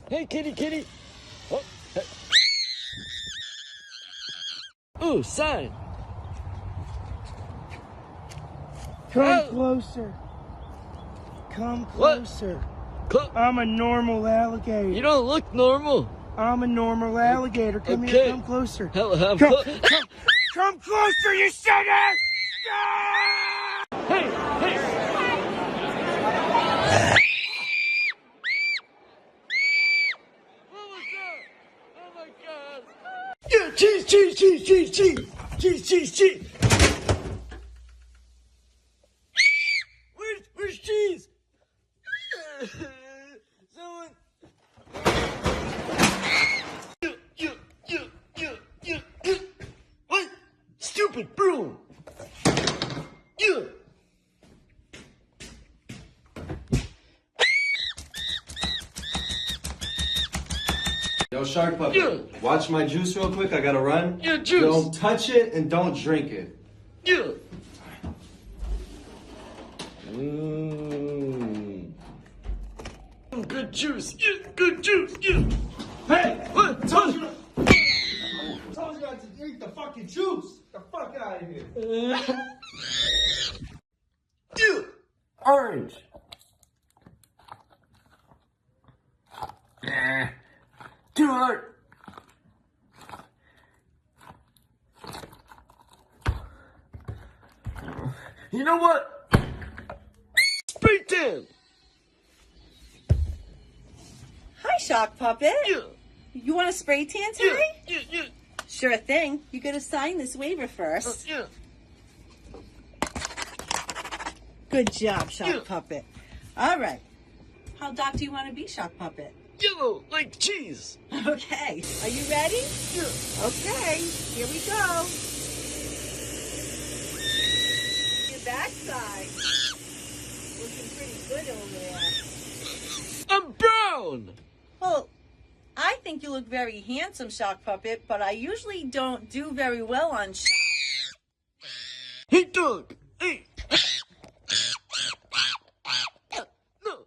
Hey, kitty, kitty. Oh, hey. Ooh, sign. Come closer. Come closer. I'm a normal alligator. You don't look normal. I'm a normal alligator. Come Okay. here. Come closer. Come Closer, you sinner! Hey, hey. What was that? Oh my God. Yeah, cheese, cheese, cheese, cheese, cheese. Cheese, cheese, cheese. Where's cheese? Someone. What? Stupid broom. You. Yo, Shark Puppy, Yeah. watch my juice real quick. I gotta run. Yeah, juice. Don't touch it and don't drink it. Yeah. Mmm. Good juice. Yeah, good juice. Yeah. Hey! What? Told you not to drink the fucking juice. Get the fuck out of here. Yeah. Orange. Too hard. You know what? SPRAYTAN. Hi, Shock Puppet. Yeah. You want a spray tan Yeah. today? Yeah. Yeah. Sure thing. You gotta sign this waiver first. Yeah. Good job, Shock Yeah. Puppet. All right. How dark do you want to be, Shock Puppet? Yellow like cheese. Okay. Are you ready? Yeah. Okay. Here we go. Your backside. Looking pretty good over there. I'm brown. Well, I think you look very handsome, Shock Puppet, but I usually don't do very well on shock. Hey, dog. Hey. No.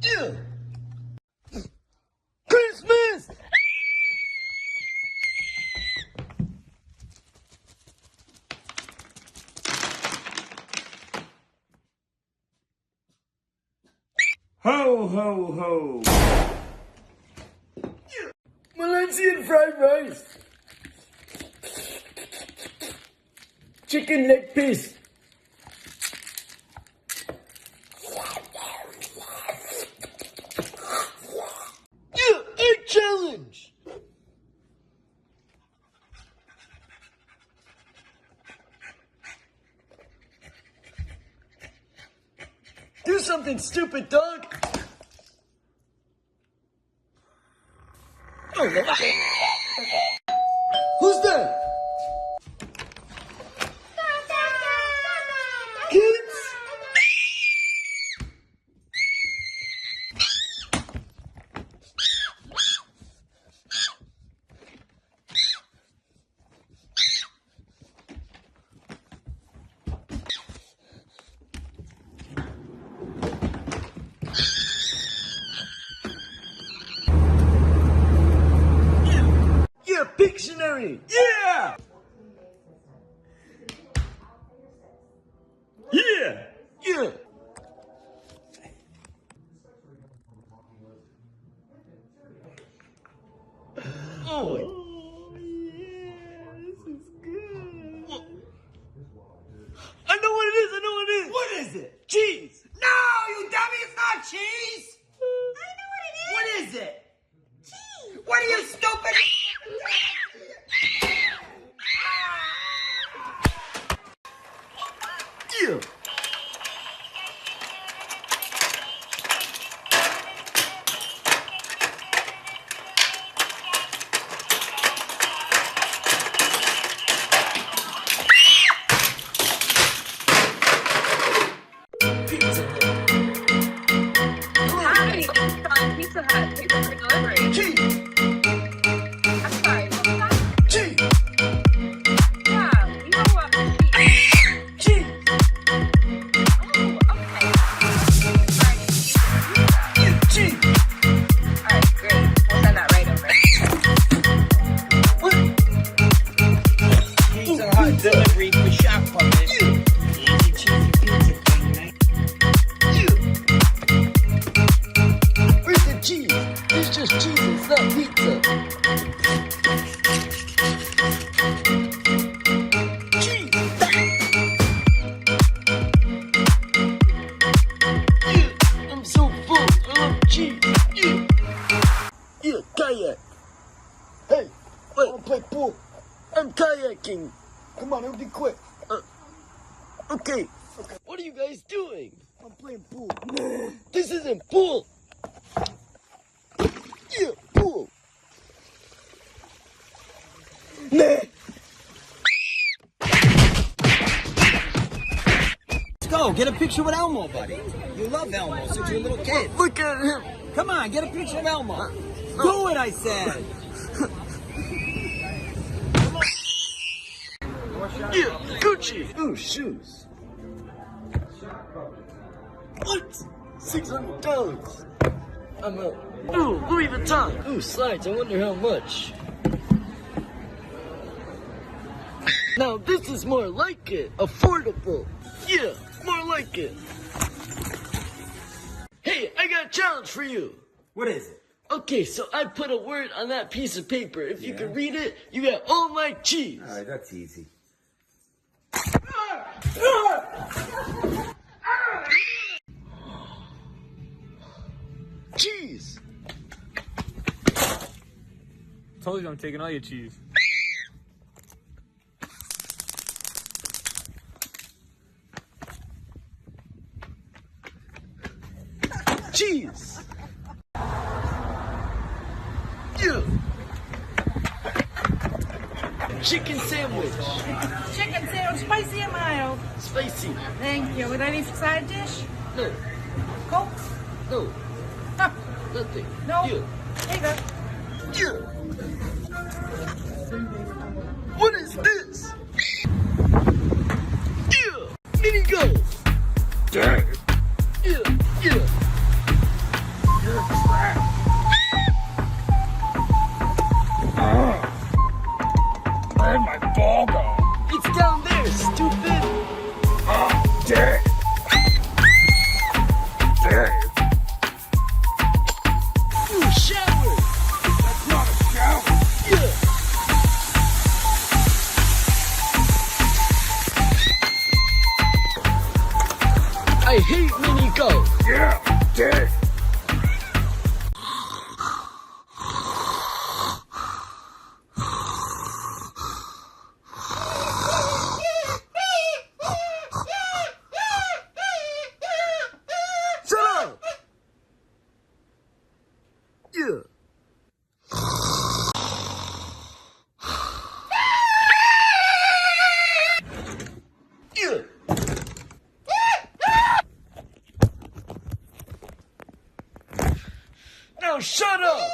Yeah. Christmas. Ho, ho, ho. Malaysian fried rice. Chicken leg piece. Yeah, egg challenge. Do something stupid, dog. Who's that? Kids? Yeah, Pictionary. Yeah. Yeah. Yeah. Oh, yeah, this is good. I know what it is. I know what it is. What is it? Cheese. No, you dummy, it's not cheese. I know what it is. What is it? Cheese. What are you, stupid? Yeah. Hi, on Pizza Hut. Pizza for delivery. Cheese. I'm sorry, what was that? Cheese. Yeah, we know what cheese. Cheese. Oh, okay. talking. Come on, it'll be quick. Okay. What are you guys doing? I'm playing pool. This isn't pool. Yeah, pool. Nah. Let's go. Get a picture with Elmo, buddy. You love Elmo since you're a little kid. Look at him. Come on, get a picture of Elmo. Do it, I said. Yeah, Gucci. Ooh, shoes. What? $600. I'm out. Ooh, Louis Vuitton. Ooh, slides. I wonder how much. Now this is more like it. Affordable. Yeah, more like it. Hey, I got a challenge for you. What is it? Okay, so I put a word on that piece of paper. If you can read it, you get all my cheese. All right, that's easy. Cheese. Told you I'm taking all your cheese. Cheese. Yeah. Chicken sandwich. Chicken sandwich, spicy or mild? Spicy. Thank you. With any side dish? No. Coke? No. Huh. Nothing. No. Yeah. There you go. Yeah. What is this? Yeah. MINIGOLF. Yeah. Yeah. Yeah. Where'd my ball go? It's down there, stupid. Dick. Dick. Ooh, shower. That's not a shower. Yeah. I hate MINIGOLF. Yeah, dick. Shut up. Yeah. Yeah. Now shut up!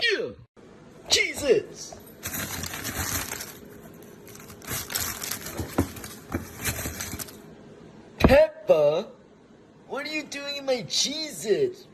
Yeah! CHEEZIT! Peppa? What are you doing in my CHEEZIT?